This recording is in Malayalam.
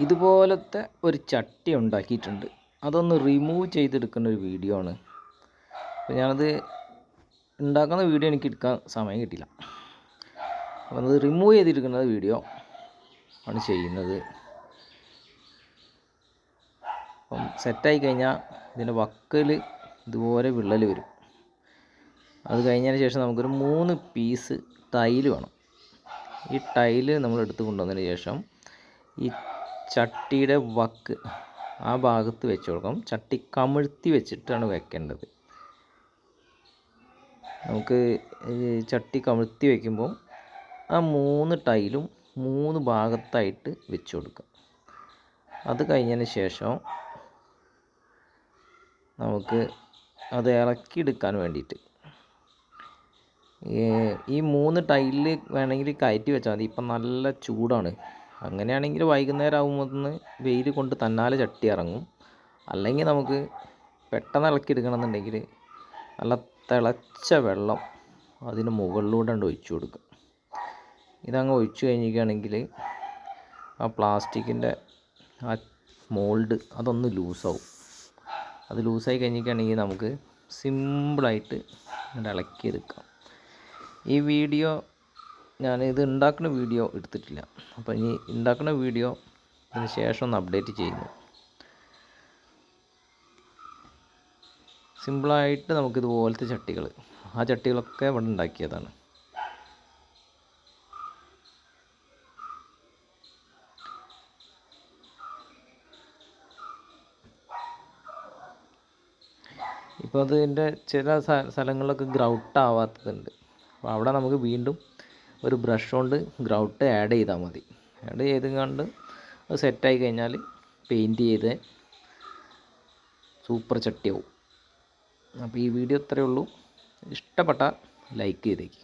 ഇതുപോലത്തെ ഒരു ചട്ടി ഉണ്ടാക്കിയിട്ടുണ്ട്. അതൊന്ന് റിമൂവ് ചെയ്തെടുക്കുന്ന ഒരു വീഡിയോ ആണ്. അപ്പോൾ ഞാനത് ഉണ്ടാക്കുന്ന വീഡിയോ എനിക്ക് എടുക്കാൻ സമയം കിട്ടില്ല. അപ്പോൾ അത് റിമൂവ് ചെയ്തെടുക്കുന്ന വീഡിയോ ആണ് ചെയ്യുന്നത്. അപ്പം സെറ്റായി കഴിഞ്ഞാൽ ഇതിൻ്റെ വക്കൽ ഇതുപോലെ വിള്ളൽ വരും. അത് കഴിഞ്ഞതിന് ശേഷം നമുക്കൊരു 3 പീസ് ടൈല് വേണം. ഈ ടൈല് നമ്മൾ എടുത്ത് കൊണ്ടുവന്നതിന് ശേഷം ഈ ചട്ടിയുടെ വക്ക് ആ ഭാഗത്ത് വെച്ച് കൊടുക്കണം. ചട്ടി കമിഴ്ത്തി വെച്ചിട്ടാണ് വെക്കേണ്ടത്. നമുക്ക് ചട്ടി കമിഴ്ത്തി വയ്ക്കുമ്പോൾ ആ 3 ടൈലും 3 ഭാഗത്തായിട്ട് വെച്ച് കൊടുക്കാം. അത് കഴിഞ്ഞതിന് ശേഷം നമുക്ക് അത് ഇളക്കിയെടുക്കാൻ വേണ്ടിയിട്ട് ഈ 3 ടൈലിൽ വേണമെങ്കിൽ കയറ്റി വെച്ചാൽ മതി. ഇപ്പം നല്ല ചൂടാണ്. അങ്ങനെയാണെങ്കിൽ വൈകുന്നേരം ആകുമ്പോൾ വെയിൽ കൊണ്ട് തന്നാലെ ചട്ടി ഇറങ്ങും. അല്ലെങ്കിൽ നമുക്ക് പെട്ടെന്ന് ഇളക്കിയെടുക്കണം എന്നുണ്ടെങ്കിൽ നല്ല തിളച്ച വെള്ളം അതിന് മുകളിലൂടെ ഒഴിച്ചു കൊടുക്കുക. ഇതങ്ങ് ഒഴിച്ചു കഴിഞ്ഞിരിക്കുകയാണെങ്കിൽ ആ പ്ലാസ്റ്റിക്കിൻ്റെ ആ മോൾഡ് അതൊന്ന് ലൂസാവും. അത് ലൂസായി കഴിഞ്ഞിരിക്കുകയാണെങ്കിൽ നമുക്ക് സിമ്പിളായിട്ട് ഇളക്കിയെടുക്കാം. ഈ വീഡിയോ ഞാനിത് ഉണ്ടാക്കുന്ന വീഡിയോ എടുത്തിട്ടില്ല. അപ്പോൾ ഇനി ഉണ്ടാക്കുന്ന വീഡിയോ അതിന് ശേഷം ഒന്ന് അപ്ഡേറ്റ് ചെയ്യുന്നു. സിമ്പിളായിട്ട് നമുക്കിതുപോലത്തെ ചട്ടികൾ, ആ ചട്ടികളൊക്കെ ഇവിടെ ഉണ്ടാക്കിയതാണ്. ഇപ്പോൾ അതിൻ്റെ ചില സ്ഥലങ്ങളിലൊക്കെ ഗ്രൗട്ട് ആവാത്തതുണ്ട്. അപ്പോൾ അവിടെ നമുക്ക് വീണ്ടും ഒരു ബ്രഷ് കൊണ്ട് ഗ്രൗട്ട് ആഡ് ചെയ്താൽ മതി. ആഡ് ചെയ്ത് കണ്ട് അത് സെറ്റായി കഴിഞ്ഞാൽ പെയിൻറ്റ് ചെയ്ത് സൂപ്പർ ചട്ടിയാവും. അപ്പോൾ ഈ വീഡിയോ ഇത്രയേ ഉള്ളൂ. ഇഷ്ടപ്പെട്ടാൽ ലൈക്ക് ചെയ്തേക്ക്.